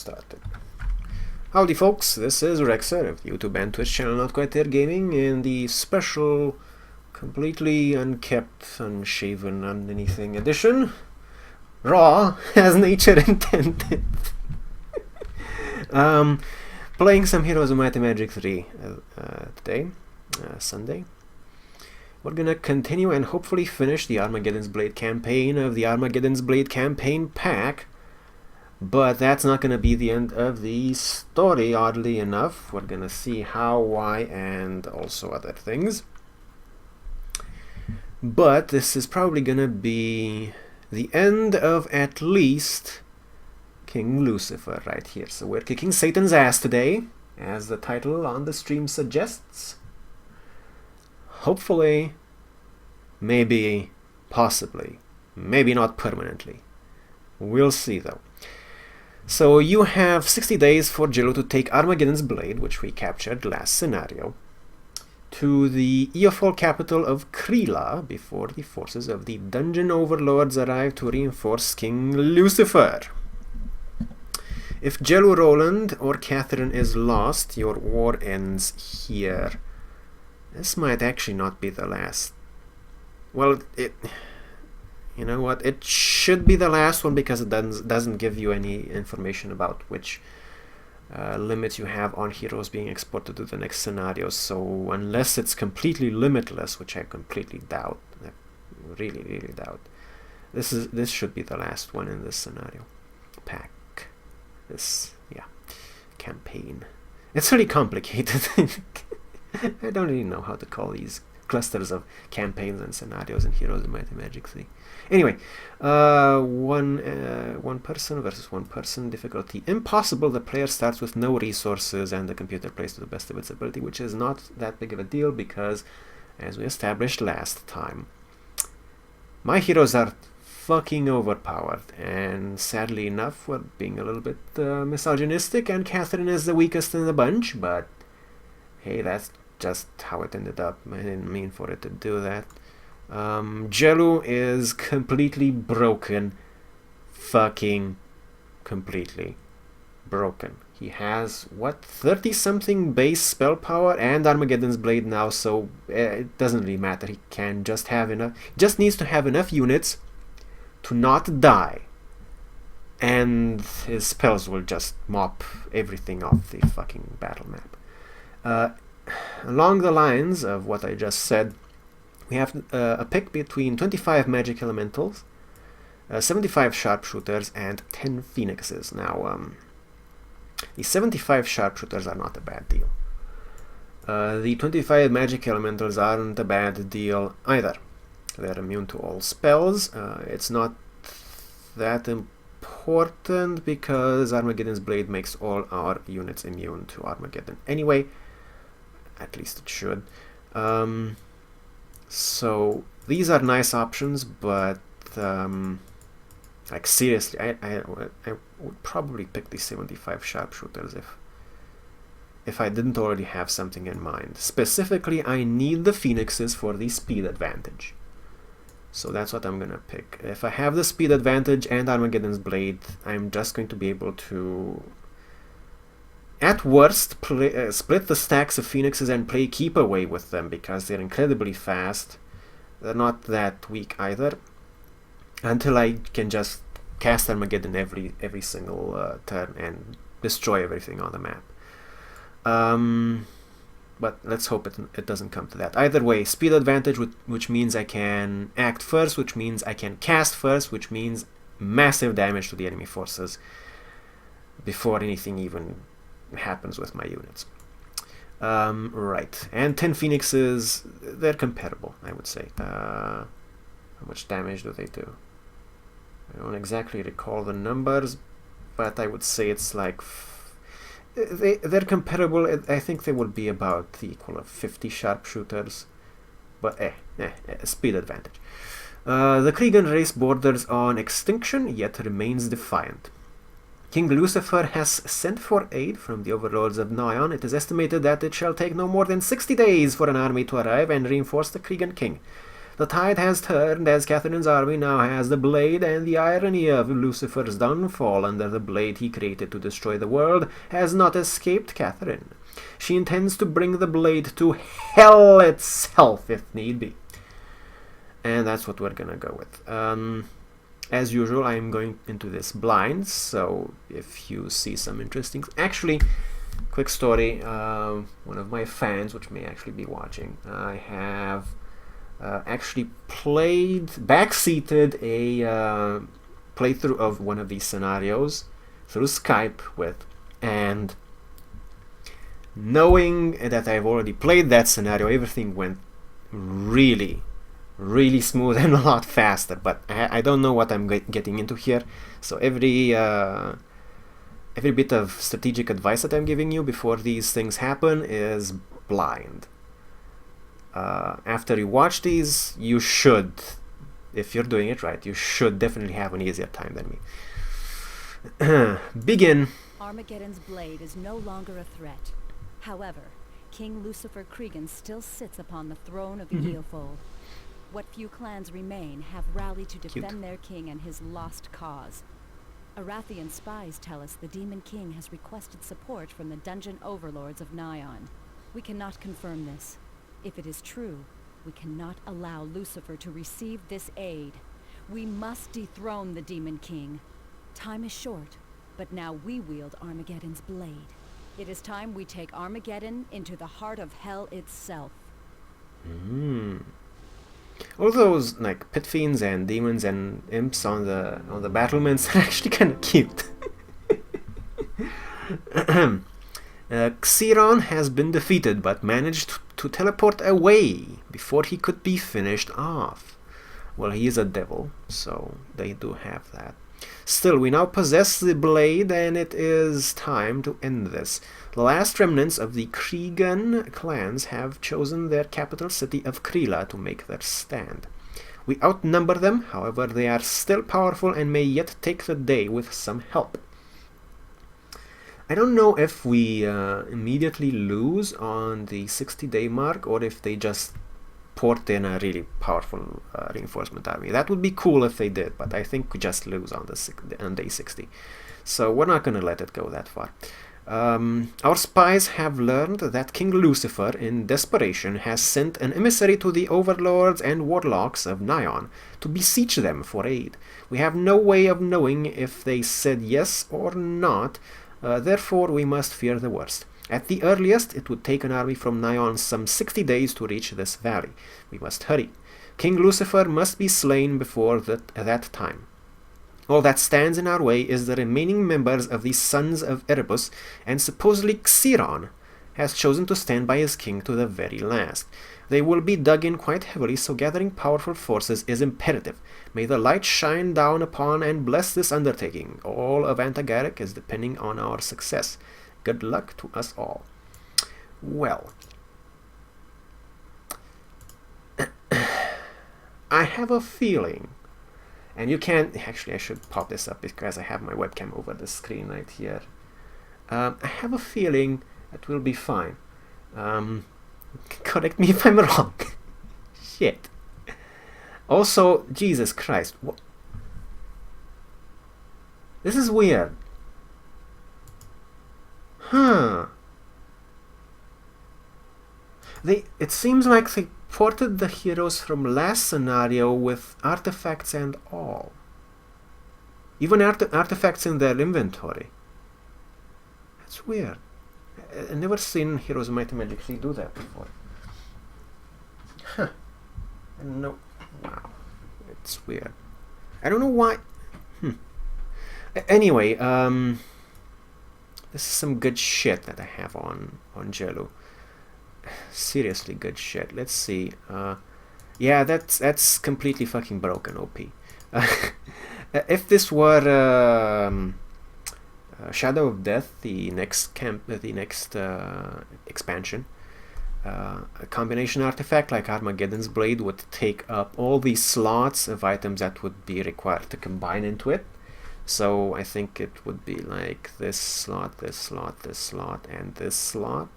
Started. Howdy folks, this is Rexer of YouTube and Twitch channel NotQuiteThereGaming in the special, completely unkept, unshaven, anything edition. Raw, as nature intended. Playing some Heroes of Might and Magic 3 today, Sunday. We're gonna continue and hopefully finish the Armageddon's Blade campaign of the Armageddon's Blade campaign pack. But that's not going to be the end of the story, oddly enough. We're going to see how, why, and also other things. But this is probably going to be the end of at least King Lucifer right here. So we're kicking Satan's ass today, as the title on the stream suggests. Hopefully, maybe, possibly, maybe not permanently. We'll see though. So you have 60 days for Jello to take Armageddon's Blade, which we captured last scenario, to the Eofol capital of Krila before the forces of the Dungeon Overlords arrive to reinforce King Lucifer. If Jello Roland or Catherine is lost, your war ends here. This might actually not be the last. Well, you know what, it should be the last one because it doesn't give you any information about which limits you have on heroes being exported to the next scenario. So unless it's completely limitless, which I completely doubt, I really doubt, this should be the last one in this scenario pack. This, yeah, campaign. It's really complicated. I don't really know how to call these clusters of campaigns and scenarios in Heroes of Might and Magic 3. Anyway, one person versus one person, difficulty impossible. The player starts with no resources and the computer plays to the best of its ability, which is not that big of a deal because, as we established last time, my heroes are fucking overpowered, and sadly enough, we're being a little bit misogynistic, and Catherine is the weakest in the bunch, but hey, that's just how it ended up. I didn't mean for it to do that. Jello is completely broken. Fucking completely broken. He has, what, 30-something base spell power and Armageddon's Blade now, so it doesn't really matter. He can just have enough, just needs to have enough units to not die. And his spells will just mop everything off the fucking battle map. Along the lines of what I just said, we have a pick between 25 magic elementals, 75 sharpshooters, and 10 phoenixes. Now, the 75 sharpshooters are not a bad deal. The 25 magic elementals aren't a bad deal either. They're immune to all spells. It's not that important because Armageddon's Blade makes all our units immune to Armageddon anyway. At least it should. So these are nice options, but like seriously, I would probably pick the 75 sharpshooters if I didn't already have something in mind. Specifically, I need the phoenixes for the speed advantage. So that's what I'm gonna pick. If I have the speed advantage and Armageddon's Blade, I'm just going to be able to, at worst, split the stacks of phoenixes and play keep away with them because they're incredibly fast. They're not that weak either, until I can just cast Armageddon every single turn and destroy everything on the map. But let's hope it doesn't come to that. Either way, speed advantage, which means I can act first, which means I can cast first, which means massive damage to the enemy forces before anything even happens with my units. Right, and 10 phoenixes, they're comparable, I would say. How much damage do they do? I don't exactly recall the numbers, but I would say it's like they're comparable. I think they would be about the equal of 50 sharpshooters, but speed advantage. The Kregan race borders on extinction, yet remains defiant. King Lucifer has sent for aid from the overlords of Nion. It is estimated that it shall take no more than 60 days for an army to arrive and reinforce the Kregan king. The tide has turned, as Catherine's army now has the blade, and the irony of Lucifer's downfall under the blade he created to destroy the world has not escaped Catherine. She intends to bring the blade to hell itself, if need be. And that's what we're gonna go with. As usual, I'm going into this blind, so if you see some interesting... Actually, quick story, one of my fans, which may actually be watching, I have actually backseated a playthrough of one of these scenarios through Skype with, and knowing that I've already played that scenario, everything went really smooth and a lot faster, but I don't know what I'm getting into here, so every bit of strategic advice that I'm giving you before these things happen is blind. After you watch these, you should, if you're doing it right, you should definitely have an easier time than me. Begin. Armageddon's blade is no longer a threat. However, King Lucifer Cregan still sits upon the throne of Eofold. What few clans remain have rallied to defend their king and his lost cause. Arathian spies tell us the Demon King has requested support from the dungeon overlords of Nyon. We cannot confirm this. If it is true, we cannot allow Lucifer to receive this aid. We must dethrone the Demon King. Time is short, but now we wield Armageddon's blade. It is time we take Armageddon into the heart of hell itself. All those like pit fiends and demons and imps on the battlements are actually kind of cute. Xiron has been defeated but managed to teleport away before he could be finished off. Well, he is a devil, so they do have that. Still, we now possess the blade, and it is time to end this. The last remnants of the Cregan clans have chosen their capital city of Krila to make their stand. We outnumber them, however they are still powerful and may yet take the day with some help. I don't know if we immediately lose on the 60-day mark, or if they just port in a really powerful reinforcement army. That would be cool if they did, but I think we just lose on day 60. So we're not going to let it go that far. Our spies have learned that King Lucifer, in desperation, has sent an emissary to the overlords and warlocks of Nyon to beseech them for aid. We have no way of knowing if they said yes or not, therefore we must fear the worst. At the earliest, it would take an army from Nyon some 60 days to reach this valley. We must hurry. King Lucifer must be slain before that time. All that stands in our way is the remaining members of the Sons of Erebus, and supposedly Xiron has chosen to stand by his king to the very last. They will be dug in quite heavily, so gathering powerful forces is imperative. May the light shine down upon and bless this undertaking. All of Antagarric is depending on our success. Good luck to us all. Well, I have a feeling, and you can't... Actually, I should pop this up because I have my webcam over the screen right here. I have a feeling that we'll be fine. Correct me if I'm wrong. Shit. Also, Jesus Christ. This is weird. Huh. It seems like they ported the heroes from last scenario with artifacts and all. Even artifacts in their inventory. That's weird. I've never seen Heroes of Might and Magic 3 do that before. Huh. I don't know. Wow. It's weird. I don't know why. Anyway, this is some good shit that I have on Jello. Seriously good shit. Let's see. Yeah, that's completely fucking broken, OP. If this were Shadow of Death, the next expansion, a combination artifact like Armageddon's Blade would take up all these slots of items that would be required to combine into it. So I think it would be like this slot, this slot, this slot, and this slot.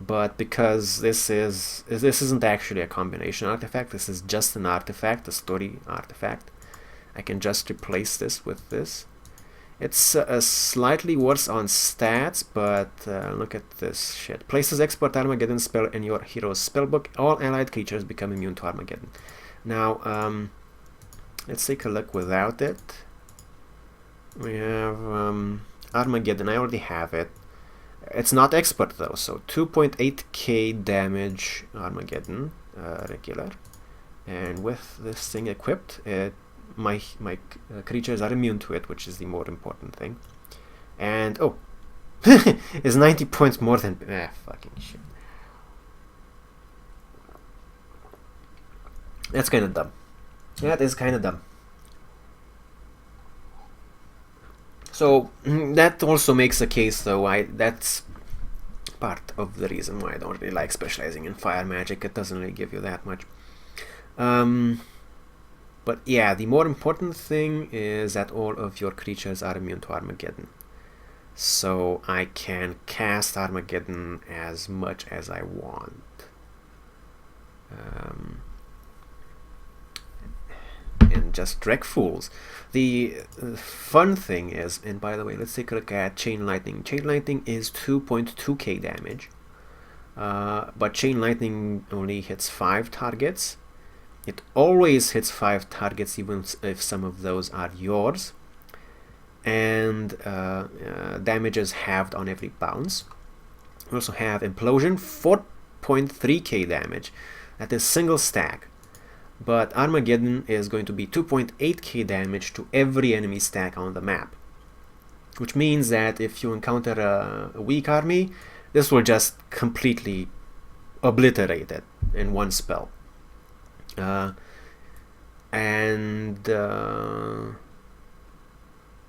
but because this isn't actually a combination artifact, this is just an artifact, a story artifact, I can just replace this with this. It's slightly worse on stats, but look at this shit. Places expert Armageddon spell in your hero's spellbook. All allied creatures become immune to Armageddon. Now, let's take a look without it. We have Armageddon. I already have it. It's not expert though, so 2.8k damage Armageddon, regular. And with this thing equipped, my creatures are immune to it, which is the more important thing. And oh, it's 90 points more than fucking shit. That's kind of dumb. That is kind of dumb. So that also makes a case, though. That's part of the reason why I don't really like specializing in fire magic. It doesn't really give you that much. But yeah, the more important thing is that all of your creatures are immune to Armageddon. So I can cast Armageddon as much as I want. And just wreck fools. The fun thing is, and by the way, let's take a look at Chain Lightning. Chain Lightning is 2.2k damage. But Chain Lightning only hits 5 targets. It always hits 5 targets, even if some of those are yours. And damage is halved on every bounce. We also have Implosion, 4.3k damage. That is single stack. But Armageddon is going to be 2.8k damage to every enemy stack on the map. Which means that if you encounter a weak army, this will just completely obliterate it in one spell.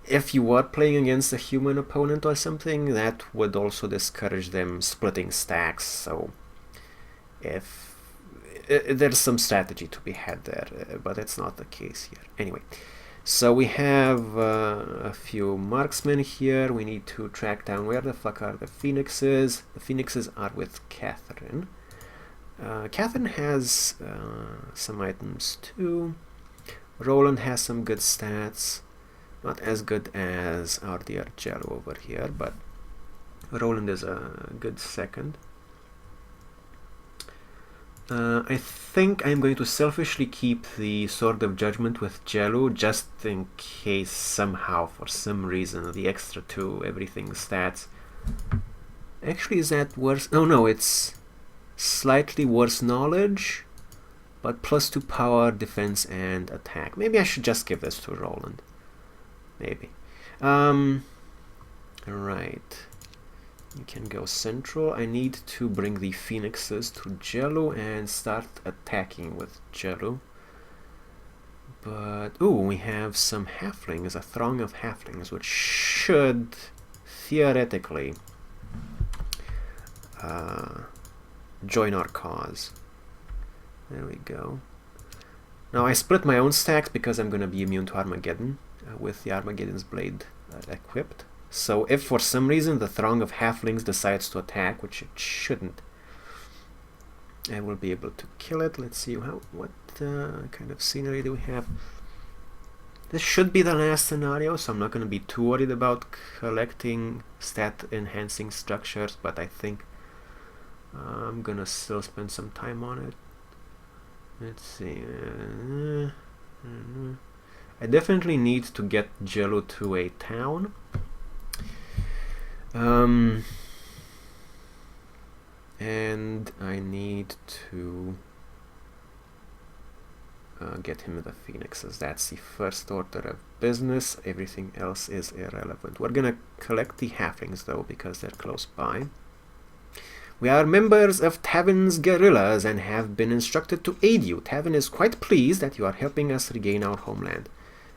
If you were playing against a human opponent or something, that would also discourage them splitting stacks. So if there's some strategy to be had there, but it's not the case here. Anyway, so we have a few marksmen here. We need to track down where the fuck are the phoenixes. The phoenixes are with Catherine. Catherine has some items too. Roland has some good stats. Not as good as our dear Jello over here, but Roland is a good second. I think I'm going to selfishly keep the Sword of Judgment with Jello, just in case somehow, for some reason, the extra 2 everything stats. Actually, is that worse? Oh no, it's slightly worse knowledge, but +2 power, defense, and attack. Maybe I should just give this to Roland. Maybe. Right. You can go central. I need to bring the phoenixes to Jello and start attacking with Jello. But, ooh, we have some halflings, a throng of halflings, which should, theoretically, join our cause. There we go. Now, I split my own stacks because I'm going to be immune to Armageddon with the Armageddon's Blade equipped. So if for some reason the throng of halflings decides to attack, which it shouldn't, I will be able to kill it. Let's see what kind of scenery do we have. This should be the last scenario, so I'm not going to be too worried about collecting stat enhancing structures, but I think I'm going to still spend some time on it. Let's see. I definitely need to get Jello to a town. And I need to get him the phoenixes. That's the first order of business. Everything else is irrelevant. We're gonna collect the halflings though, because they're close by. We are members of Tavin's guerrillas and have been instructed to aid you. Tavin is quite pleased that you are helping us regain our homeland.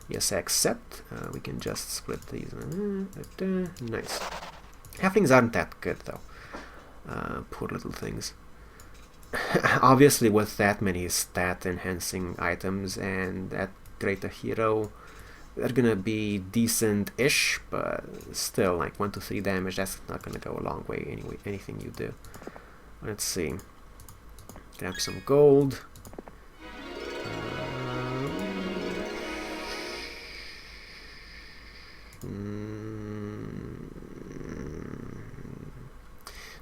Yes, I accept. We can just split these. Nice. Halflings aren't that good though. Poor little things. Obviously, with that many stat enhancing items and that great a hero, they're gonna be decent-ish, but still, like 1 to 3 damage, that's not gonna go a long way anyway, anything you do. Let's see. Grab some gold.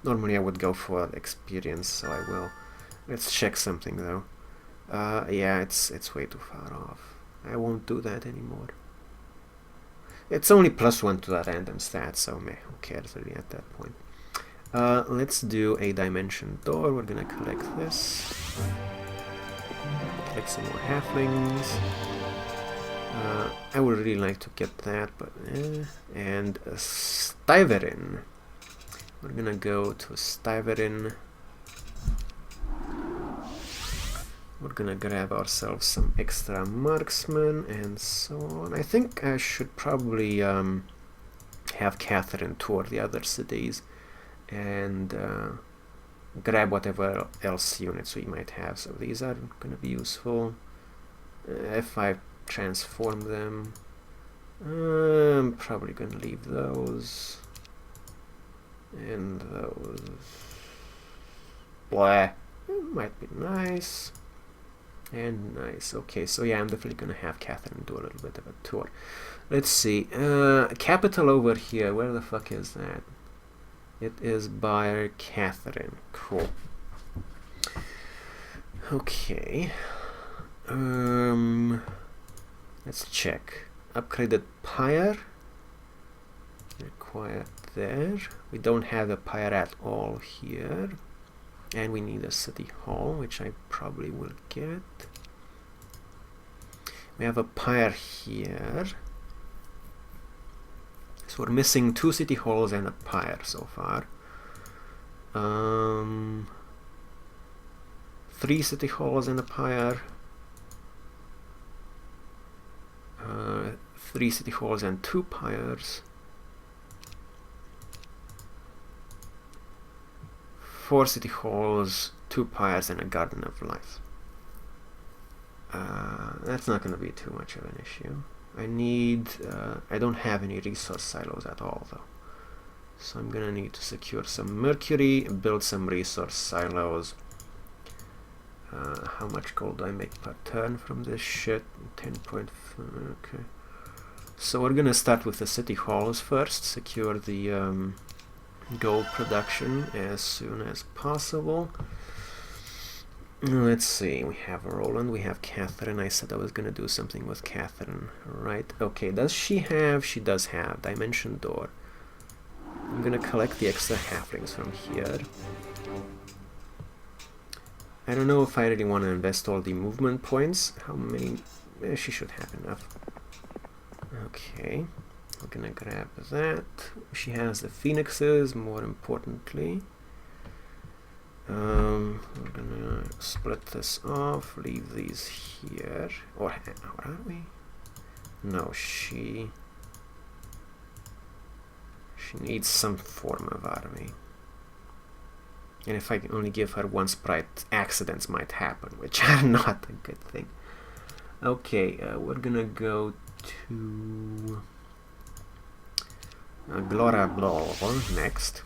Normally I would go for experience, so I will. Let's check something though. Yeah, it's way too far off. I won't do that anymore. It's only +1 to that random stat, so meh, who cares really at that point. Let's do a dimension door. We're gonna collect this. Collect some more halflings. I would really like to get that, but and a Styverin. We're gonna go to Styverin. We're gonna grab ourselves some extra marksmen and so on. I think I should probably have Catherine tour the other cities and grab whatever else units we might have. So these are gonna be useful. If I transform them, I'm probably gonna leave those and those. Blah. It might be nice. And nice. Okay, so yeah, I'm definitely gonna have Catherine do a little bit of a tour. Let's see. Capital over here. Where the fuck is that? It is by Catherine. Cool. Okay. Let's check. Upgraded pyre. Required there. We don't have a pyre at all here. And we need a city hall, which I probably will get. We have a pyre here. So we're missing 2 city halls and a pyre so far. 3 city halls and a pyre. 3 city halls and 2 pyres. 4 city halls, 2 pyres, and a garden of life. That's not going to be too much of an issue. I don't have any resource silos at all though. So I'm going to need to secure some mercury, build some resource silos. How much gold do I make per turn from this shit? 10.4, okay. So we're going to start with the city halls first, secure the gold production as soon as possible. Let's see, we have Roland, we have Catherine. I said I was gonna do something with Catherine, right? Okay, does she have? She does have dimension door. I'm gonna collect the extra halflings from here. I don't know if I really want to invest all the movement points. How many? She should have enough. Okay. We're gonna grab that. She has the phoenixes, more importantly. We're gonna split this off, leave these here. Or are we? No, she needs some form of army. And if I can only give her 1 sprite, accidents might happen, which are not a good thing. Okay, we're gonna go to Glora Blah next.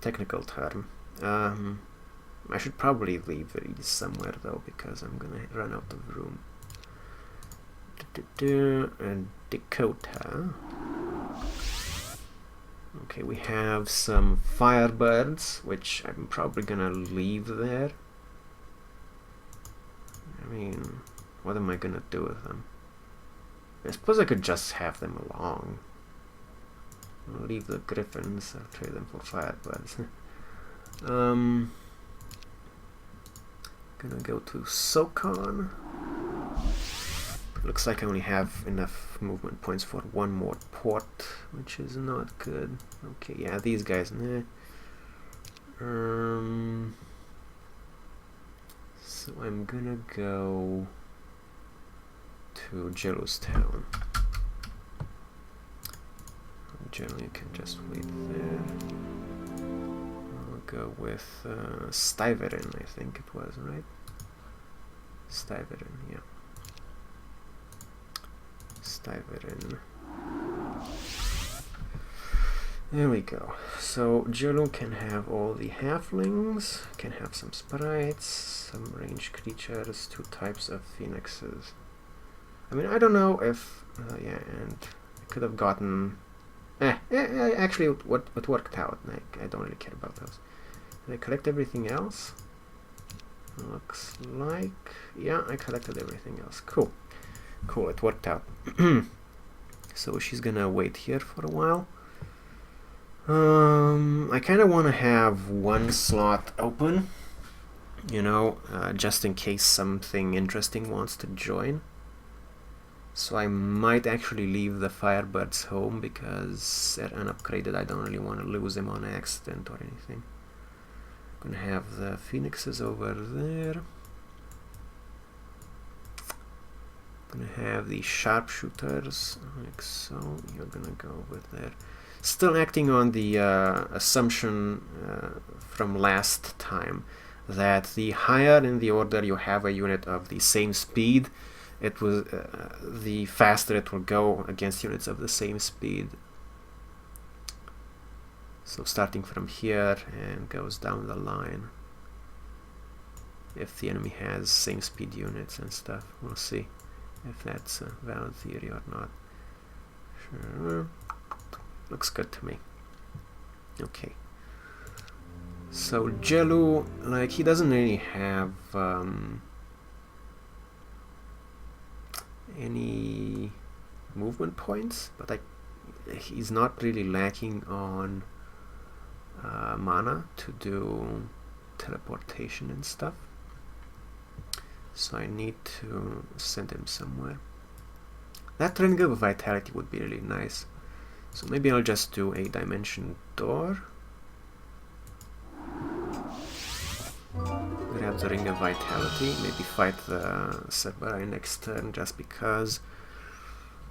Technical term. I should probably leave these somewhere though, because I'm gonna run out of room. And Dakota. Okay, we have some firebirds, which I'm probably gonna leave there. I mean, what am I gonna do with them? I suppose I could just have them along. I'll leave the griffins, I'll trade them for firebirds. Gonna go to Sokon. Looks like I only have enough movement points for 1 more port, which is not good. Okay, yeah, these guys, nah. So I'm gonna go to Jerusalem. Generally, you can just wait there. I'll go with Styverin, I think it was, right? Styverin, yeah. Styverin. There we go. So Jelu can have all the halflings, can have some sprites, some ranged creatures, 2 types of phoenixes. I mean, I don't know if... yeah, and I could have gotten... actually, it worked out. I don't really care about those. Did I collect everything else? Looks like... yeah, I collected everything else. Cool. Cool, it worked out. So she's gonna wait here for a while. I kind of want to have 1 slot open, you know, just in case something interesting wants to join. So I might actually leave the Firebirds home because they're unupgraded. I don't really want to lose them on accident or anything. I'm gonna have the Phoenixes over there. I'm gonna have the Sharpshooters, like so. You're gonna go over there. Still acting on the assumption from last time that the higher in the order you have a unit of the same speed, it was the faster it will go against units of the same speed. So starting from here and goes down the line. If the enemy has same speed units and stuff, we'll see if that's a valid theory or not. Sure. Looks good to me. Okay. So Jelu, like, he doesn't really have any movement points, but he's not really lacking on mana to do teleportation and stuff. So I need to send him somewhere. That Ring of Vitality would be really nice. So maybe I'll just do a dimension door. Grab the Ring of Vitality, maybe fight the Cerberus next turn just because.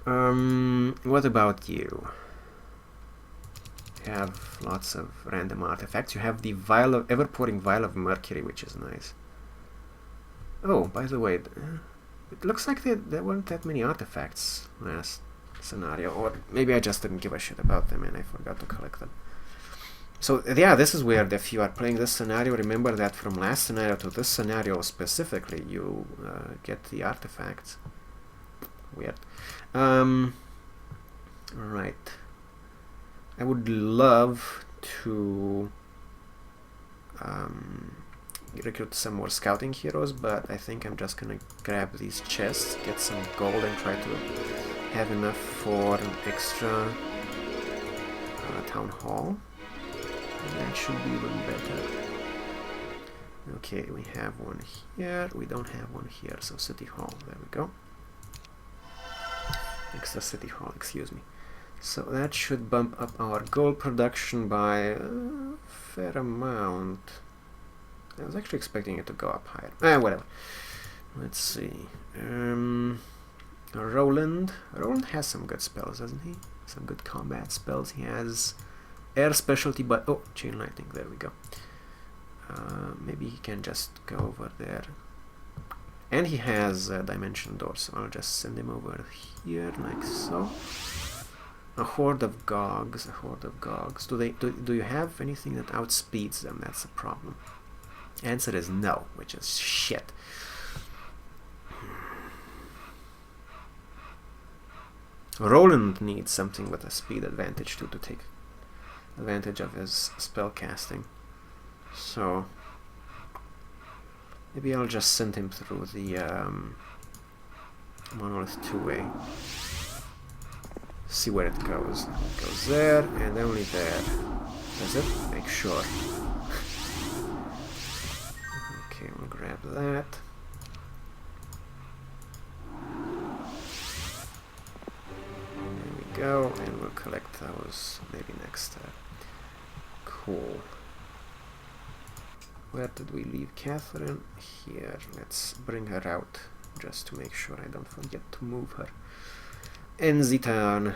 What about you? You have lots of random artifacts. You have the Vial of Ever-Pouring Vial of Mercury, which is nice. Oh, by the way, it looks like there weren't that many artifacts last scenario, or maybe I just didn't give a shit about them and I forgot to collect them. So yeah, this is weird. If you are playing this scenario, remember that from last scenario to this scenario specifically, you get the artifacts. Weird. Right. I would love to recruit some more scouting heroes, but I think I'm just gonna grab these chests, get some gold, and try to have enough for an extra town hall. And that should be even better. Okay, we have one here. We don't have one here, so City Hall. There we go. Extra City Hall, excuse me. So that should bump up our gold production by a fair amount. I was actually expecting it to go up higher. Whatever. Let's see. Roland. Roland has some good spells, doesn't he? Some good combat spells. He has air specialty, but oh, chain lightning. There we go. Maybe he can just go over there. And he has a dimension door, so I'll just send him over here, like so. A horde of Gogs. A horde of Gogs. Do you have anything that outspeeds them? That's a problem. Answer is no, which is shit. Roland needs something with a speed advantage to take advantage of his spell casting. So maybe I'll just send him through the Monolith 2-way. See where it goes. It goes there and only there. Does it? Make sure. Okay, we'll grab that. There we go, and we'll collect those maybe next time. Cool. Where did we leave Catherine? Here. Let's bring her out just to make sure I don't forget to move her. End the turn.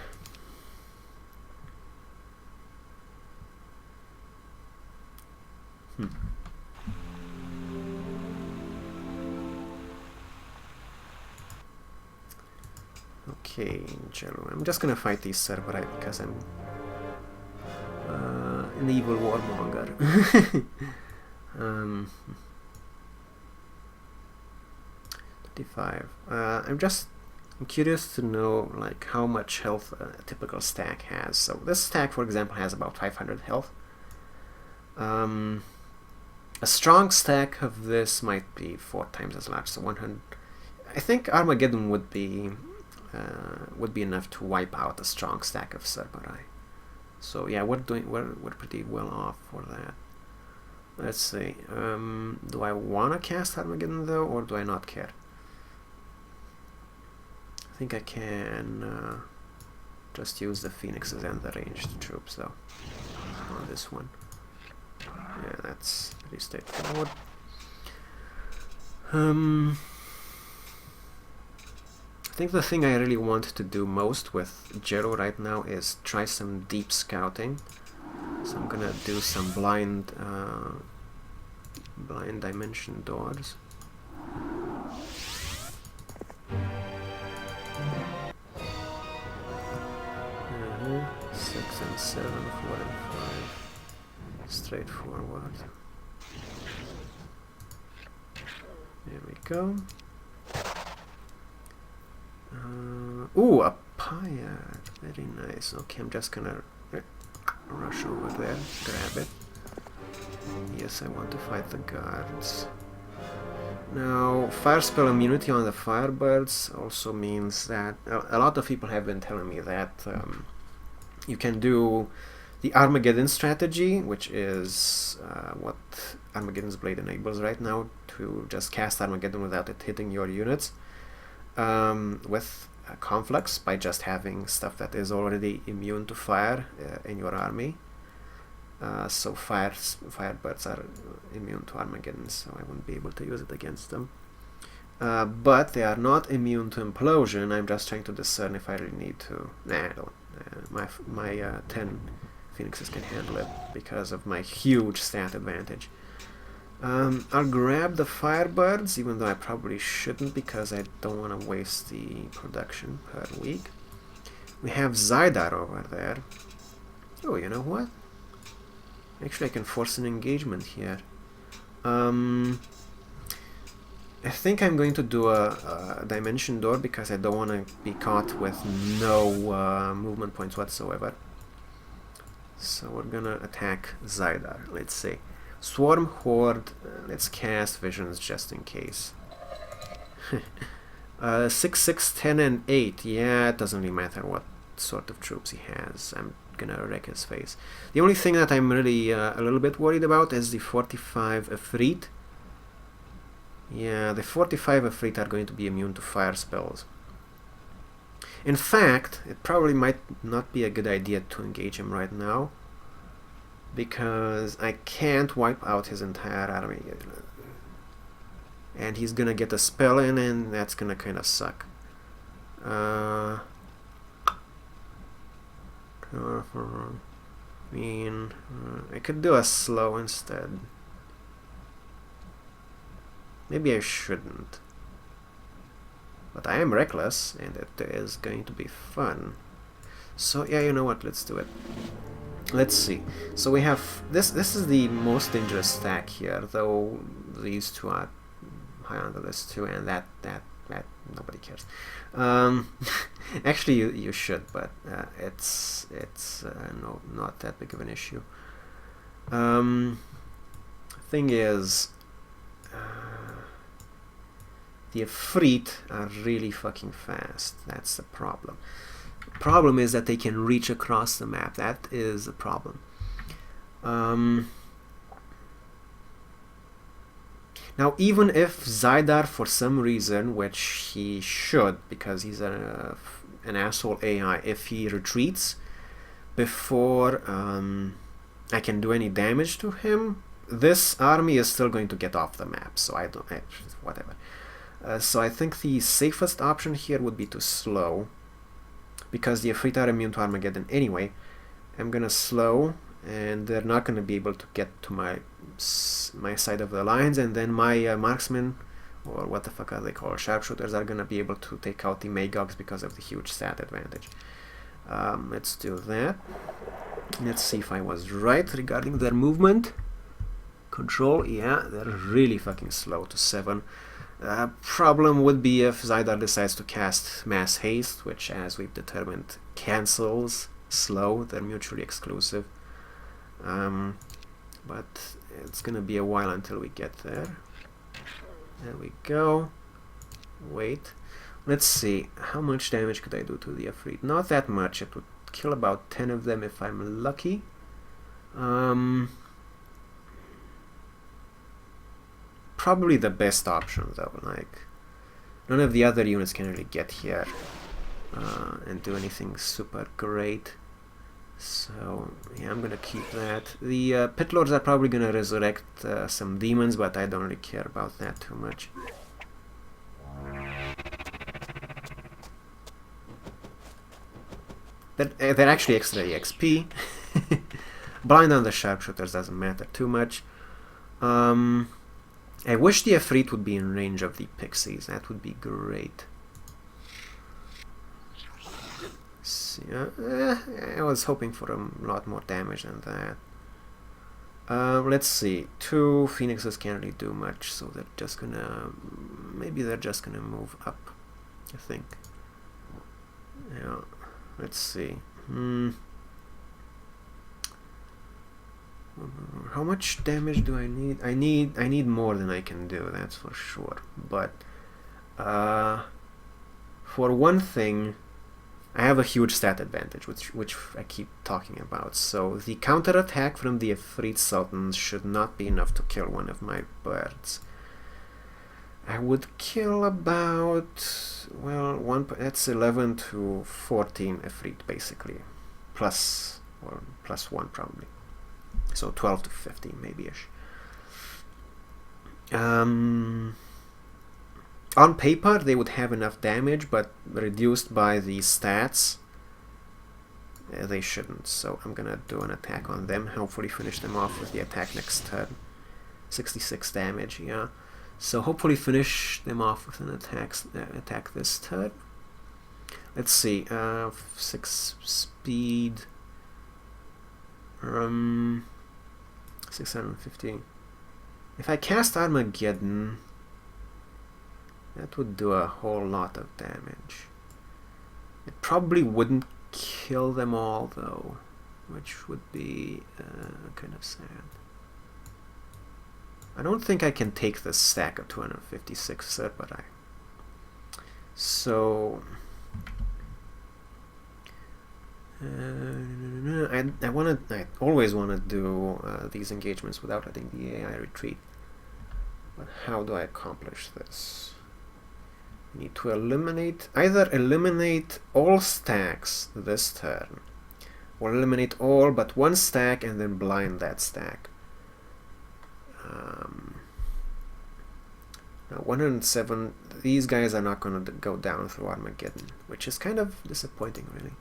Okay, Jelu. I'm just gonna fight these Cerberus because I'm an evil warmonger. 25. I'm curious to know like how much health a typical stack has. So this stack, for example, has about 500 health. A strong stack of this might be 4 times as large, so 100. I think Armageddon would be enough to wipe out a strong stack of Cerberus. So yeah, we're pretty well off for that. Let's see. Do I want to cast Armageddon though, or do I not care? I think I can just use the Phoenixes and the ranged troops though on this one. Yeah, that's pretty straightforward. I think the thing I really want to do most with Jero right now is try some deep scouting. So I'm gonna do some blind dimension doors. 6 and 7, 4 and 5. Straightforward. There we go. Ooh, a pyre. Very nice. Okay, I'm just gonna rush over there, grab it. Yes, I want to fight the guards. Now, fire spell immunity on the firebirds also means that a lot of people have been telling me that you can do the Armageddon strategy, which is what Armageddon's Blade enables right now, to just cast Armageddon without it hitting your units with Conflux by just having stuff that is already immune to fire in your army. So firebirds are immune to Armageddon, so I wouldn't be able to use it against them. But they are not immune to implosion. I'm just trying to discern if I really need to. Nah, I don't. My 10 Phoenixes can handle it because of my huge stat advantage. I'll grab the firebirds, even though I probably shouldn't because I don't want to waste the production per week. We have Zydar over there. Oh, you know what? Actually, I can force an engagement here. I think I'm going to do a dimension door because I don't want to be caught with no movement points whatsoever. So we're gonna attack Zydar. Let's see. Swarm Horde. Let's cast Visions just in case. 6, 6, 10, and 8. Yeah, it doesn't really matter what sort of troops he has. I'm gonna wreck his face. The only thing that I'm really a little bit worried about is the 45 Efreet. Yeah, the 45 Efreet are going to be immune to fire spells. In fact, it probably might not be a good idea to engage him right now, because I can't wipe out his entire army. And he's gonna get a spell in, and that's gonna kinda suck. I mean, I could do a slow instead. Maybe I shouldn't. But I am reckless, and it is going to be fun. So yeah, you know what, let's do it. Let's see. So we have this is the most dangerous stack here, though these two are high on the list too, and that nobody cares. Actually you should, but it's no, not that big of an issue. Thing is, the Efreet are really fucking fast. That's the problem. The problem is that they can reach across the map. That is a problem. Now, even if Zydar, for some reason, which he should, because he's an asshole AI, if he retreats before I can do any damage to him, this army is still going to get off the map. So whatever. So I think the safest option here would be to slow, because the Efreet are immune to Armageddon anyway. I'm gonna slow, and they're not gonna be able to get to my side of the lines, and then my marksmen, or what the fuck are they called, sharpshooters, are gonna be able to take out the Magogs because of the huge stat advantage. Let's do that. Let's see if I was right regarding their movement. Control, yeah, they're really fucking slow to 7. Problem would be if Zydar decides to cast Mass Haste, which, as we've determined, cancels slow. They're mutually exclusive. But it's gonna be a while until we get there. There we go. Wait. Let's see. How much damage could I do to the Ifrit? Not that much. It would kill about 10 of them if I'm lucky. Probably the best option though. Like, none of the other units can really get here and do anything super great. So yeah, I'm gonna keep that. The Pit Lords are probably gonna resurrect some demons, but I don't really care about that too much. They're actually extra EXP. Blind on the sharpshooters doesn't matter too much. I wish the Ifrit would be in range of the pixies. That would be great. So, I was hoping for a lot more damage than that. Let's see. 2 phoenixes can't really do much, so they're just gonna... Maybe they're just gonna move up, I think. Yeah. Let's see. How much damage do I need? I need more than I can do, that's for sure. But for one thing, I have a huge stat advantage, which I keep talking about. So the counterattack from the Ifrit Sultans should not be enough to kill one of my birds. I would kill about, well, that's 11 to 14 Ifrit basically, plus 1 probably. So 12 to 15 maybe-ish. On paper they would have enough damage, but reduced by the stats they shouldn't. So I'm gonna do an attack on them, hopefully finish them off with the attack next turn. 66 damage, yeah. So hopefully finish them off with an attack this turn. Let's see, 6 speed, 650. If I cast Armageddon, that would do a whole lot of damage. It probably wouldn't kill them all though, which would be kind of sad. I don't think I can take this stack of 256 Cerberai. So I always want to do these engagements without letting the AI retreat. But how do I accomplish this? I need to either eliminate all stacks this turn, or eliminate all but one stack and then blind that stack. Now 107, these guys are not going to go down through Armageddon, which is kind of disappointing really.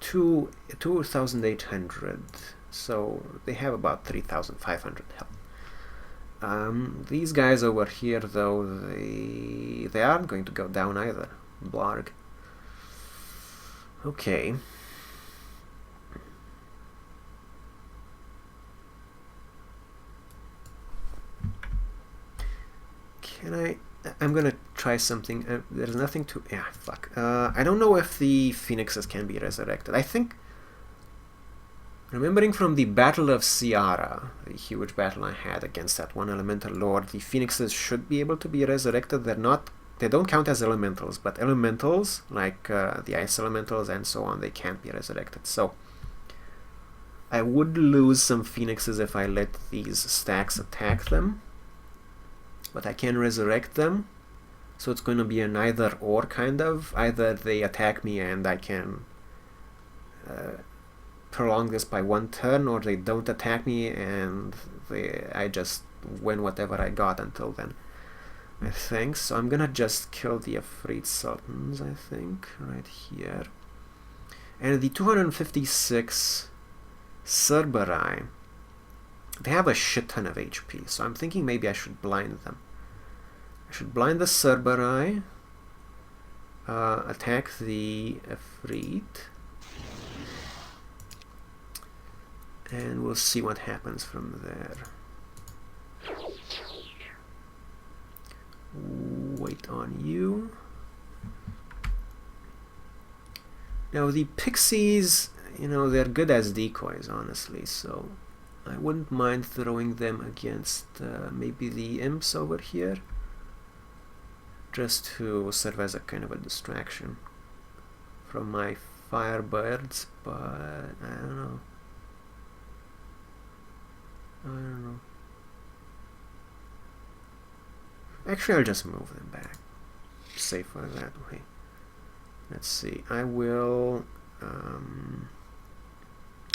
2,800, so they have about 3,500 health. These guys over here though, they aren't going to go down either. Blarg. Okay. I'm gonna try something. There's nothing to... Yeah, fuck. I don't know if the phoenixes can be resurrected. I think... Remembering from the Battle of Ciara, the huge battle I had against that one elemental lord, the phoenixes should be able to be resurrected. They don't count as elementals, but elementals, like the ice elementals and so on, they can't be resurrected. So I would lose some phoenixes if I let these stacks attack them. But I can resurrect them, so it's going to be an either or kind of. Either they attack me and I can prolong this by 1 turn, or they don't attack me and I just win whatever I got until then, I think. So I'm gonna just kill the Ifrit Sultans, I think, right here. And the 256 Cerberai, they have a shit ton of HP, so I'm thinking maybe I should blind them. I should blind the Cerberai, attack the Ifrit, and we'll see what happens from there. Wait on you. Now the pixies, you know, they're good as decoys, honestly, so I wouldn't mind throwing them against maybe the imps over here, just to serve as a kind of a distraction from my firebirds, but I don't know. Actually, I'll just move them back. Safer that way. Let's see. I will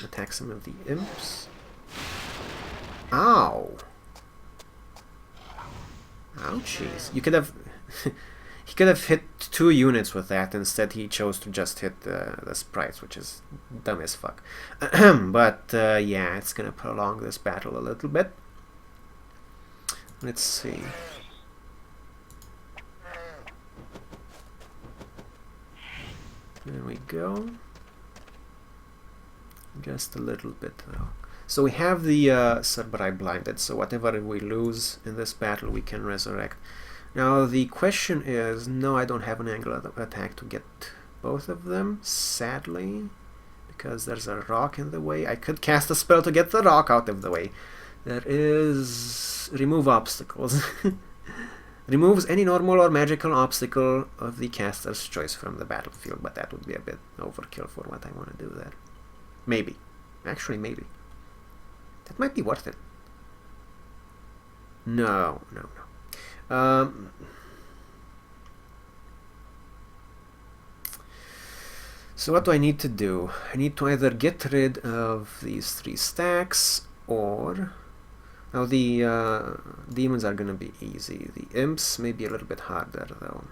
attack some of the imps. Ow! Ouchies. You could have... he could have hit 2 units with that. Instead, he chose to just hit the sprites, which is dumb as fuck. But, yeah, it's gonna prolong this battle a little bit. Let's see. There we go. Just a little bit though. So we have the Cerberus blinded, so whatever we lose in this battle we can resurrect. Now the question is, no, I don't have an angle of attack to get both of them, sadly, because there's a rock in the way. I could cast a spell to get the rock out of the way. There is remove obstacles. Removes any normal or magical obstacle of the caster's choice from the battlefield, but that would be a bit overkill for what I want to do there. Maybe. Actually, maybe. That might be worth it. No. So what do I need to do? I need to either get rid of these 3 stacks, or... Now the demons are gonna be easy. The imps may be a little bit harder though.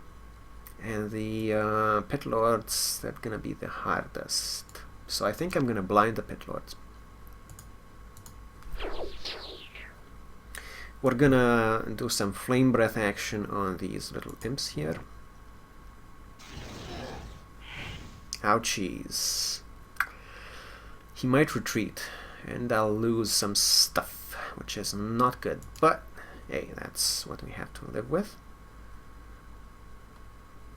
And the pit lords, they're gonna be the hardest. So I think I'm gonna blind the pit lords. We're gonna do some flame breath action on these little imps here. Ouchies. He might retreat, and I'll lose some stuff, which is not good, but hey, that's what we have to live with.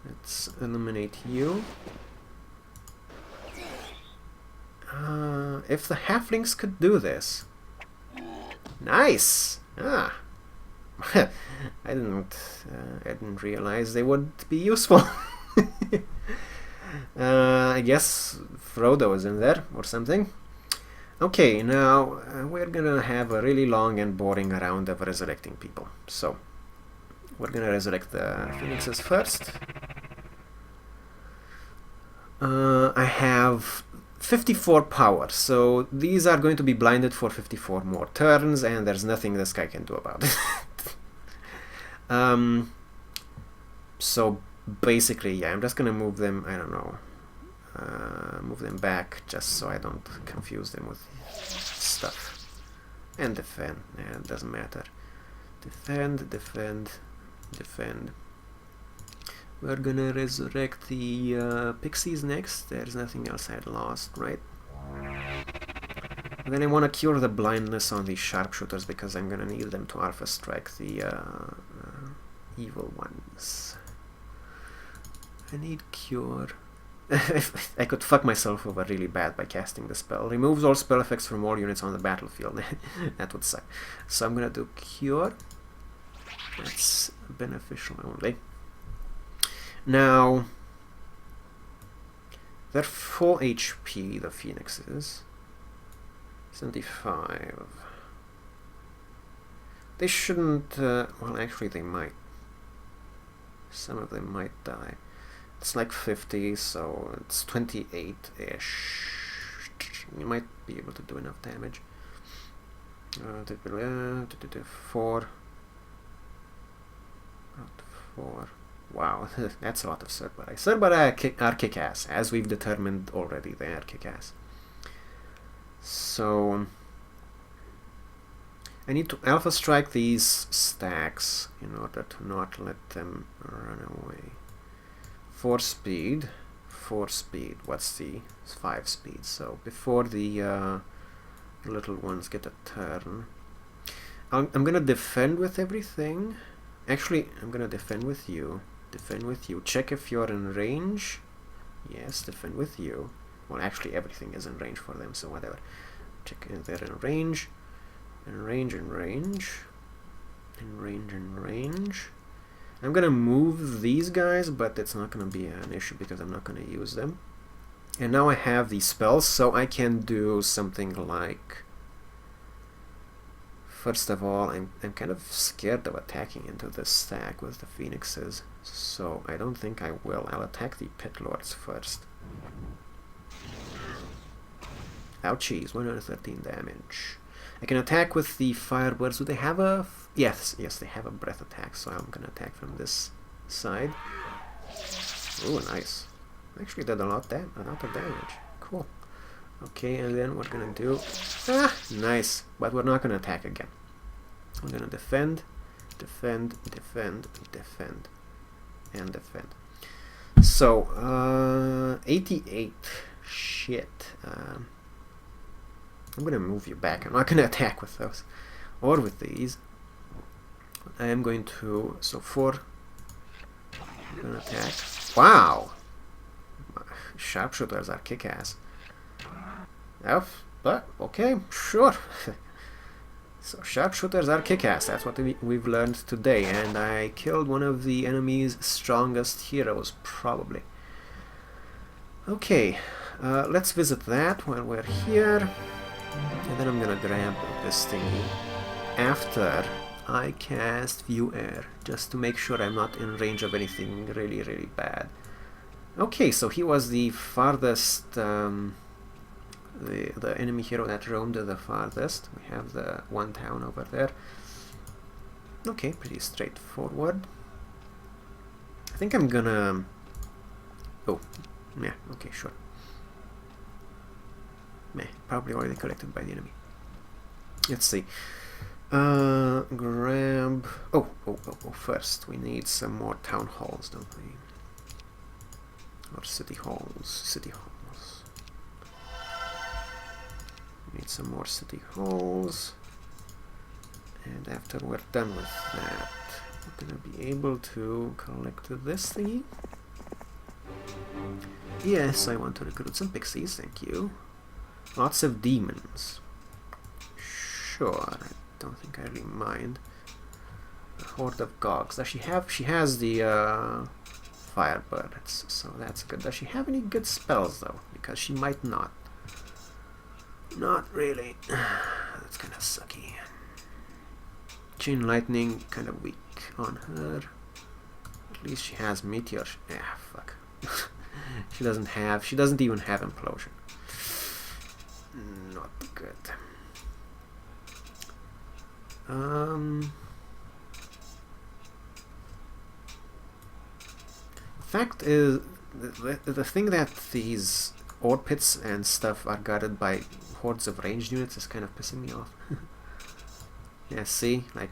Let's eliminate you. If the halflings could do this. Nice! Ah. I didn't realize they would be useful. I guess Frodo is in there or something. Okay, now we're gonna have a really long and boring round of resurrecting people. So we're gonna resurrect the phoenixes first. I have 54 power, so these are going to be blinded for 54 more turns, and there's nothing this guy can do about it. So basically, yeah, I'm just gonna move them, I don't know, move them back just so I don't confuse them with stuff. And defend, yeah, it doesn't matter. Defend, defend, defend. We're gonna resurrect the pixies next. There's nothing else I'd lost, right? And then I want to cure the blindness on these sharpshooters because I'm gonna need them to alpha strike the evil ones. I need cure. I could fuck myself over really bad by casting the spell. Removes all spell effects from all units on the battlefield. That would suck. So I'm gonna do cure. That's beneficial only. Now, they're full HP, the phoenixes. 75. They shouldn't, well actually they might. Some of them might die. It's like 50, so it's 28-ish. You might be able to do enough damage. 4. 4. Wow, that's a lot of Cerberus. Cerberus are kick-ass, as we've determined already, they are kick-ass. So I need to alpha strike these stacks in order to not let them run away. 4 speed, 4 speed, what's the 5 speed? So before the little ones get a turn. I'm gonna defend with everything. Actually, I'm gonna defend with you. Defend with you. Check if you're in range. Yes, defend with you. Well, actually, everything is in range for them, so whatever. Check if they're in range. In range, in range. In range, in range. I'm gonna move these guys, but it's not gonna be an issue because I'm not gonna use them. And now I have these spells, so I can do something like... First of all, I'm kind of scared of attacking into this stack with the phoenixes, so I don't think I will. I'll attack the pit lords first. Ouchies, 113 damage. I can attack with the firebirds. Do they have a... Yes, they have a breath attack, so I'm gonna attack from this side. Ooh, nice. Actually did a lot of damage. Cool. Okay, and then we're gonna do... Ah, nice. But we're not gonna attack again. We're gonna defend, defend, defend, defend, and defend. So, 88. Shit. I'm gonna move you back. I'm not gonna attack with those. Or with these. I am going to... So 4. I'm gonna attack. Wow! Sharpshooters are kick-ass. But, okay, sure. So sharpshooters are kick-ass, that's what we've learned today, and I killed one of the enemy's strongest heroes, probably. Okay, let's visit that while we're here, and then I'm gonna grab this thingy after I cast View Air, just to make sure I'm not in range of anything really, really bad. Okay, so he was the farthest, the enemy hero that roamed the farthest. We have the one town over there. Okay, pretty straightforward. I think I'm gonna... Oh, yeah, okay, sure. Meh, probably already collected by the enemy. Let's see. Grab... Oh, first we need some more town halls, don't we? Or city halls, Need some more city halls. And after we're done with that, we're gonna be able to collect this thingy. Yes, I want to recruit some pixies, thank you. Lots of demons. Sure, I don't think I really mind. A horde of gogs. Does she have... She has the firebirds, so that's good. Does she have any good spells though? Because she might not. Not really. That's kind of sucky. Chain lightning, kind of weak on her. At least she has meteor. Ah, fuck. She doesn't even have implosion. Not good. Fact is, the thing that these ore pits and stuff are guarded by hordes of ranged units is kind of pissing me off. Yeah, see? Like,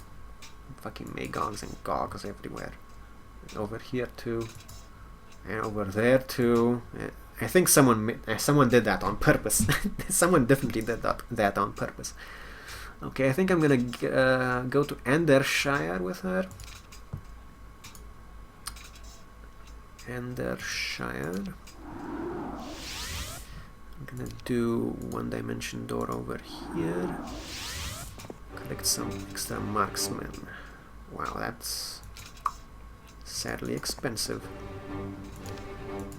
fucking Magogs and Gogs everywhere. Over here too. And over there too. I think someone did that on purpose. Someone definitely did that on purpose. Okay, I think I'm gonna go to Endershire with her. Endershire. I'm gonna do one dimension door over here. Collect some extra marksmen. Wow, that's sadly expensive.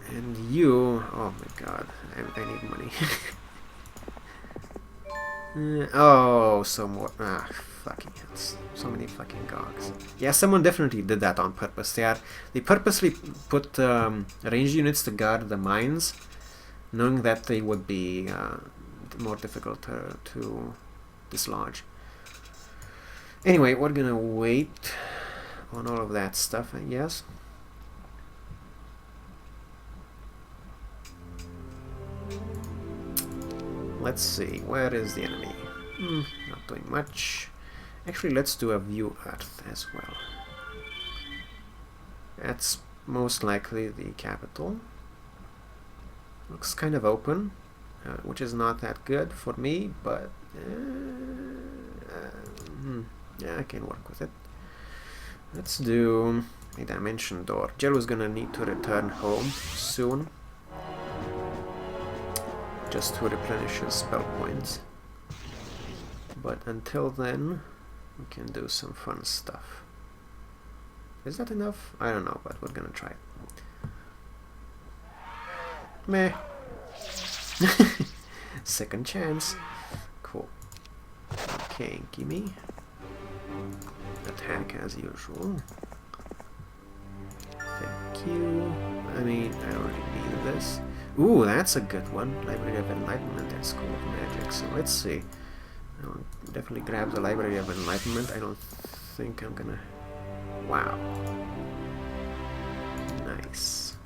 And you, oh my god, I need money. Oh, some more. Ah, fucking hell. So many fucking gogs. Yeah, someone definitely did that on purpose. They purposely put ranged units to guard the mines, knowing that they would be more difficult to dislodge. Anyway, we're gonna wait on all of that stuff, I guess. Let's see, where is the enemy? Not doing much. Actually, let's do a view Earth as well. That's most likely the capital. Looks kind of open. which is not that good for me, but yeah, I can work with it. Let's do a dimension door. Jello's gonna need to return home soon, just to replenish his spell points. But until then, we can do some fun stuff. Is that enough? I don't know, but we're gonna try it. Meh. Second chance. Cool. Okay, gimme. Attack as usual. Thank you. I mean, I don't really need this. Ooh, that's a good one. Library of Enlightenment at School of Magic. So let's see. I'll definitely grab the Library of Enlightenment. I don't think I'm gonna... Wow. Nice.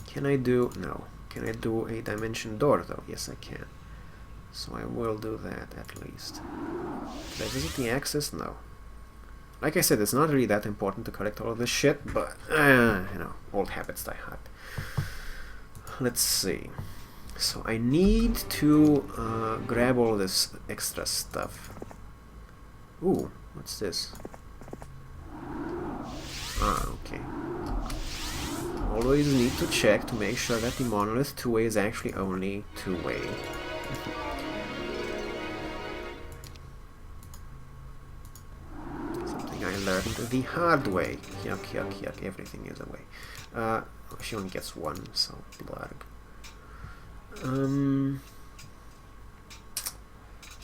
Can I do... No. Can I do a dimension door though? Yes, I can. So I will do that at least. Did I visit the Axis? No. Like I said, it's not really that important to collect all of this shit, but, you know, old habits die hard. Let's see. So I need to grab all this extra stuff. Ooh, what's this? Ah, okay. Always need to check to make sure that the monolith two-way is actually only two-way. Something I learned the hard way. Yuck, yuck, yuck, everything is a way. She only gets one, so blarg.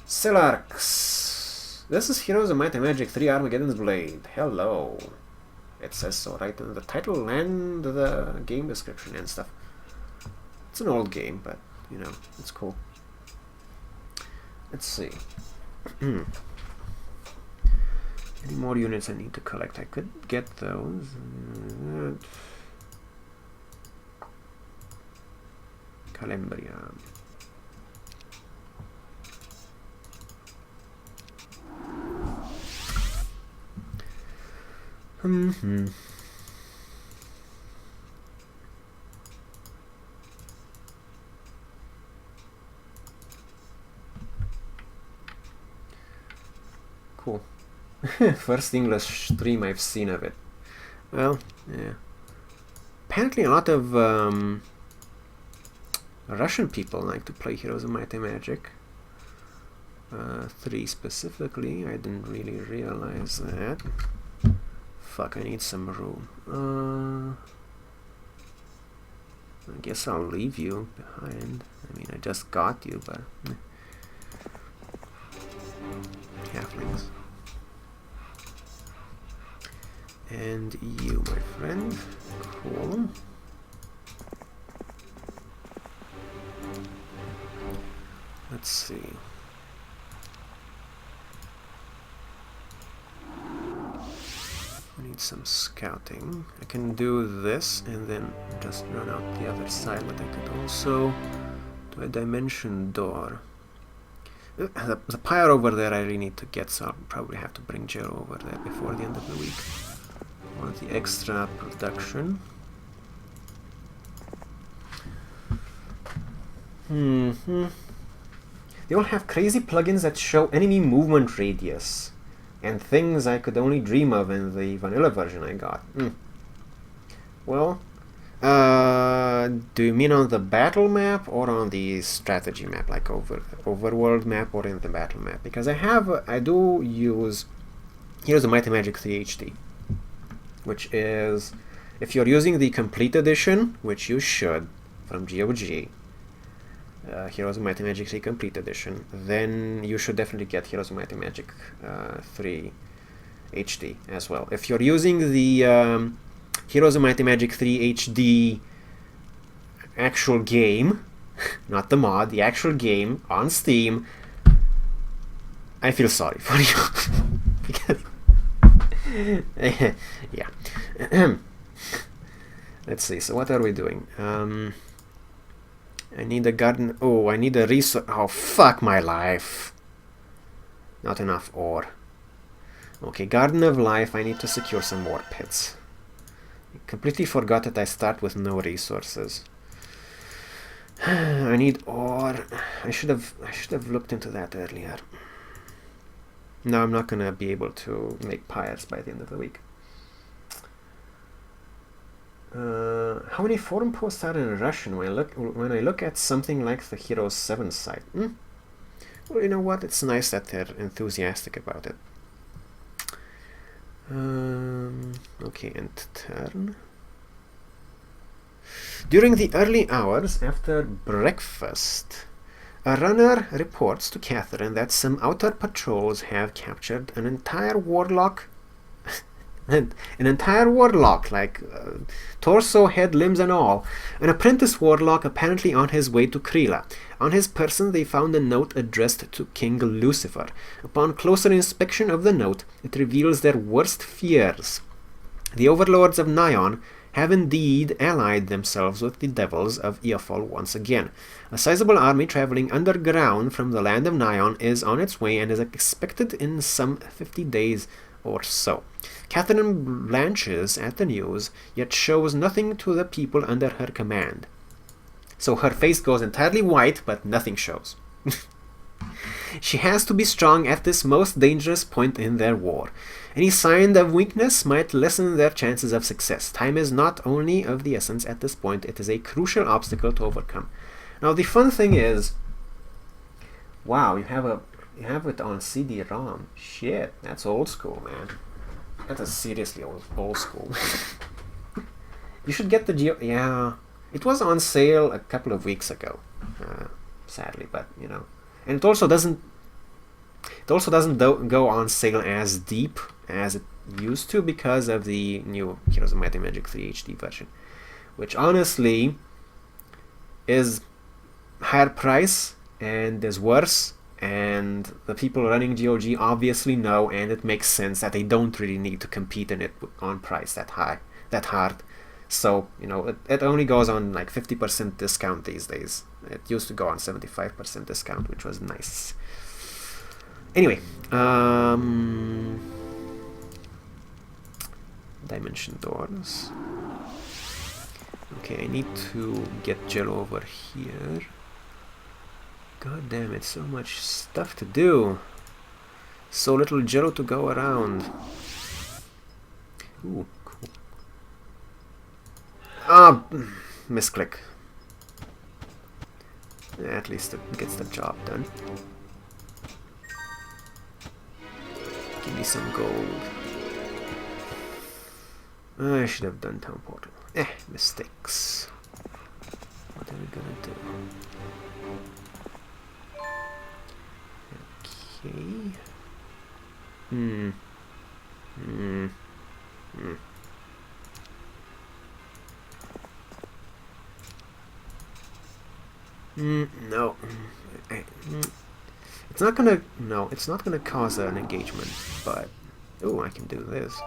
Celarx. This is Heroes of Might and Magic 3 Armageddon's Blade. Hello. It says so right in the title and the game description and stuff. It's an old game, but, you know, it's cool. Let's see. Any more units I need to collect? I could get those. Calimbria. Cool. First English stream I've seen of it. Well, yeah. Apparently a lot of Russian people like to play Heroes of Might and Magic. 3 specifically. I didn't really realize that. Fuck, I need some room. I guess I'll leave you behind. I mean, I just got you, but... Halflings. And you, my friend. Cool. Let's see. I need some scouting. I can do this and then just run out the other side, but I could also do a dimension door. The pyre over there I really need to get, so I'll probably have to bring Jero over there before the end of the week. I want the extra production. They all have crazy plugins that show enemy movement radius and things I could only dream of in the vanilla version I got. Well, do you mean on the battle map or on the strategy map, like overworld map or in the battle map? Because I do use Heroes of Might and Magic 3 HD, which is, if you're using the complete edition, which you should, from GOG, Heroes of Might and Magic 3 Complete Edition, then you should definitely get Heroes of Might and Magic 3 HD as well. If you're using the Heroes of Might and Magic 3 HD actual game, not the mod, the actual game on Steam, I feel sorry for you. Because yeah. Let's see, so what are we doing? I need a garden. Oh, I need a resource. Oh, fuck my life. Not enough ore. Okay, Garden of Life. I need to secure some more pits. I completely forgot that I start with no resources. I need ore. I should have looked into that earlier. No, I'm not gonna be able to make pyres by the end of the week. How many forum posts are in Russian when I look at something like the Heroes 7 site? Well, you know what? It's nice that they're enthusiastic about it. Okay, and turn. During the early hours after breakfast, a runner reports to Catherine that some outer patrols have captured an entire warlock. And an entire warlock, like torso, head, limbs and all. An apprentice warlock apparently on his way to Krila. On his person they found a note addressed to King Lucifer. Upon closer inspection of the note, it reveals their worst fears. The overlords of Nion have indeed allied themselves with the devils of Eofol once again. A sizable army traveling underground from the land of Nion is on its way and is expected in some 50 days or so. Catherine blanches at the news, yet shows nothing to the people under her command. So her face goes entirely white, but nothing shows. She has to be strong at this most dangerous point in their war. Any sign of weakness might lessen their chances of success. Time is not only of the essence at this point, it is a crucial obstacle to overcome. Now the fun thing is, wow, you have it on CD-ROM. Shit, that's old school, man. That is seriously old school. You should get the yeah, it was on sale a couple of weeks ago, sadly, but you know, and it also doesn't go on sale as deep as it used to because of the new Heroes of Might and Magic 3 HD version, which honestly is higher price and is worse. And the people running GOG obviously know, and it makes sense that they don't really need to compete in it on price that hard. So, you know, it only goes on like 50% discount these days. It used to go on 75% discount, which was nice. Anyway, dimension doors. Okay, I need to get Jello over here. God damn it, so much stuff to do. So little Jello to go around. Ooh, cool. Ah, misclick. At least it gets the job done. Give me some gold. I should have done town portal. Mistakes. What are we gonna do? Okay. No. It's not gonna. No, it's not gonna cause an engagement. But oh, I can do this.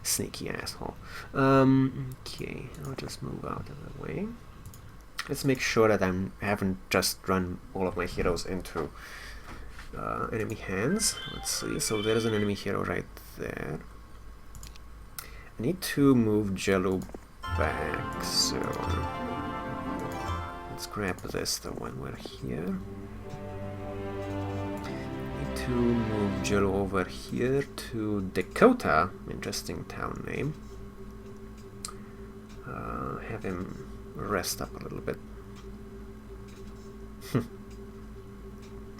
Sneaky asshole. Okay, I'll just move out of the way. Let's make sure that I haven't just run all of my heroes into enemy hands. Let's see. So there's an enemy hero right there. I need to move Jello back. So let's grab this. The one we're here. To move Jello over here to Dakota, interesting town name. Have him rest up a little bit.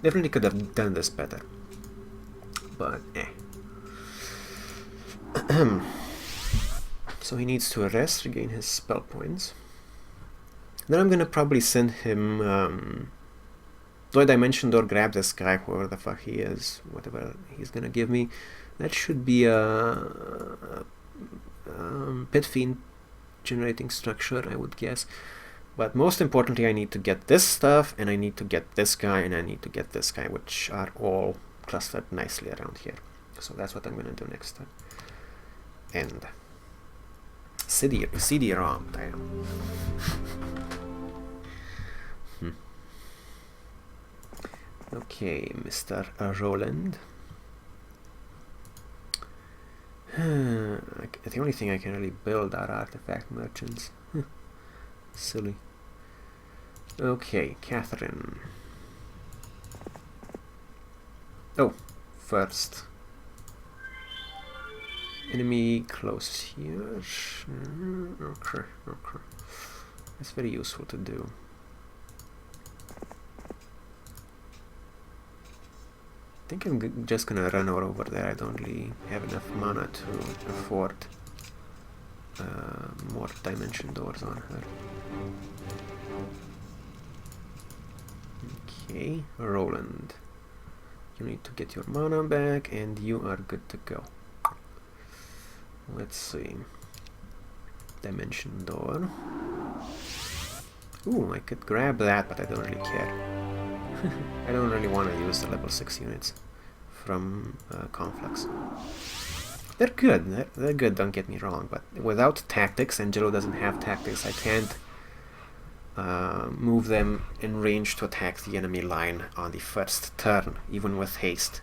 Definitely could have done this better, but So he needs to rest, regain his spell points. Then I'm gonna probably send him Though I mentioned or grab this guy, whoever the fuck he is, whatever he's gonna give me. That should be a pit fiend generating structure, I would guess. But most importantly, I need to get this stuff, and I need to get this guy, and I need to get this guy, which are all clustered nicely around here. So that's what I'm gonna do next time. And CD-ROM, damn. Okay, Mr. Roland. The only thing I can really build are artifact merchants. Silly. Okay, Catherine. Oh, first. Enemy close here. Okay, okay. That's very useful to do. I think I'm just gonna run over there. I don't really have enough mana to afford more dimension doors on her. Okay, Roland. You need to get your mana back, and you are good to go. Let's see. Dimension door. Ooh, I could grab that, but I don't really care. I don't really want to use the level 6 units from Conflux. They're good, they're good, don't get me wrong, but without tactics, and Jello doesn't have tactics, I can't move them in range to attack the enemy line on the first turn, even with haste.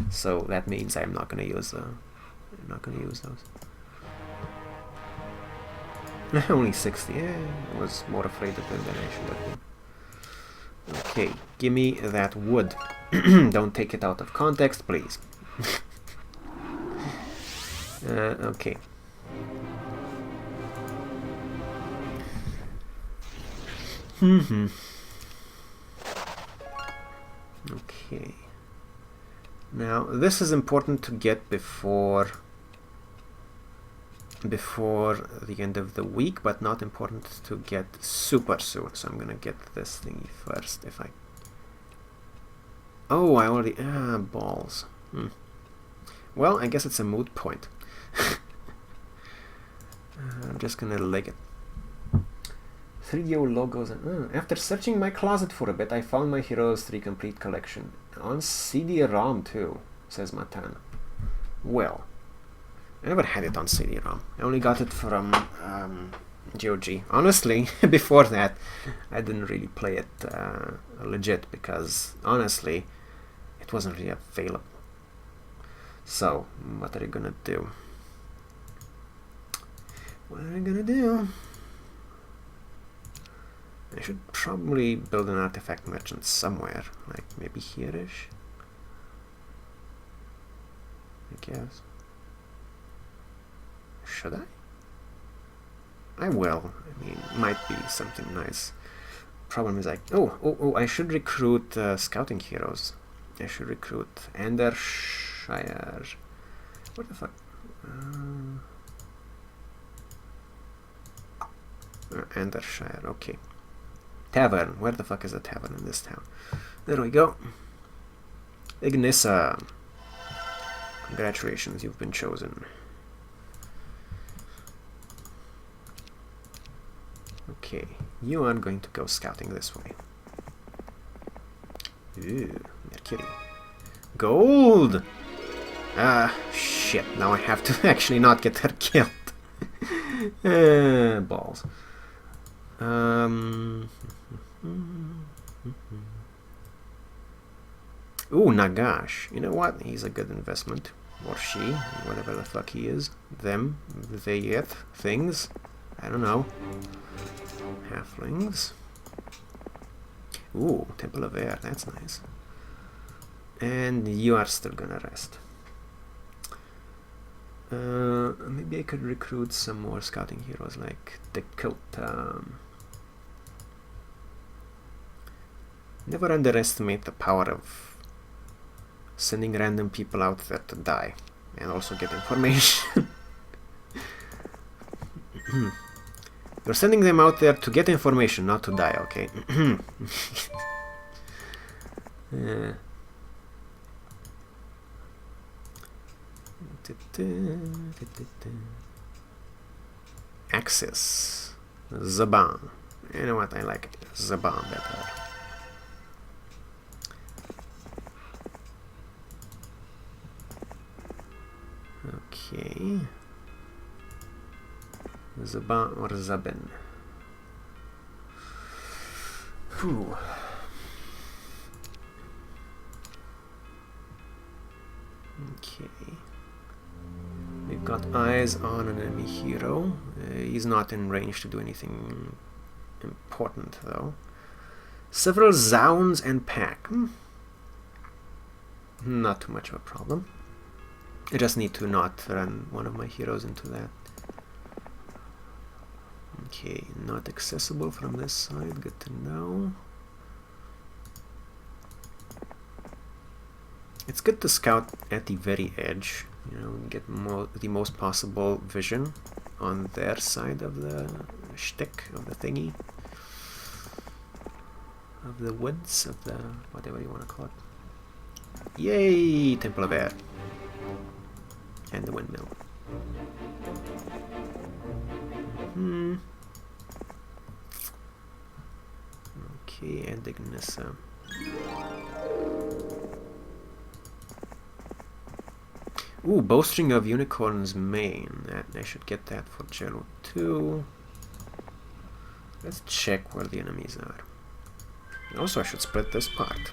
So that means I'm not gonna use those. Only 60. Yeah, I was more afraid of them than I should have been. Okay, give me that wood. Don't take it out of context, please. Okay. Okay. Now, this is important to get before the end of the week, but not important to get super soon. So I'm gonna get this thingy first. If I... Oh, I already... balls. Well, I guess it's a moot point. I'm just gonna leg it. 3DO logos and... After searching my closet for a bit, I found my Heroes 3 complete collection. On CD-ROM too, says Matan. Well... I never had it on CD-ROM. I only got it from GOG. Honestly, before that, I didn't really play it legit because, honestly, it wasn't really available. So, what are you gonna do? What are you gonna do? I should probably build an artifact merchant somewhere, like maybe here-ish. I guess. Should I? I will. I mean, might be something nice. Problem is, oh, I should recruit scouting heroes. I should recruit Endershire. What the fuck? Endershire, okay. Tavern. Where the fuck is the tavern in this town? There we go. Ignissa. Congratulations, you've been chosen. Okay, you are going to go scouting this way. Ooh, Mercury. Gold! Ah, shit, now I have to actually not get her killed. Balls. Ooh, Nagash. You know what? He's a good investment. Or she, whatever the fuck he is. Them, they, it, things. I don't know. Halflings. Ooh, Temple of Air, that's nice. And you are still gonna rest. Maybe I could recruit some more scouting heroes like Dakota. Never underestimate the power of sending random people out there to die and also get information. You're sending them out there to get information, not to die, okay? Axis. Zaban. You know what? I like Zaban better. Okay. Zaban or Zaben. Whew. Okay. We've got eyes on an enemy hero. He's not in range to do anything important though. Several zounds and pack. Not too much of a problem. I just need to not run one of my heroes into that. Okay, not accessible from this side, good to know. It's good to scout at the very edge, you know, get the most possible vision on their side of the shtick, of the thingy, of the woods, of the whatever you want to call it. Yay! Temple of Air. And the windmill. Okay, and Ignissa. Ooh, Bowstring of Unicorn's Mane. I should get that for Jello too. Let's check where the enemies are. Also, I should split this part.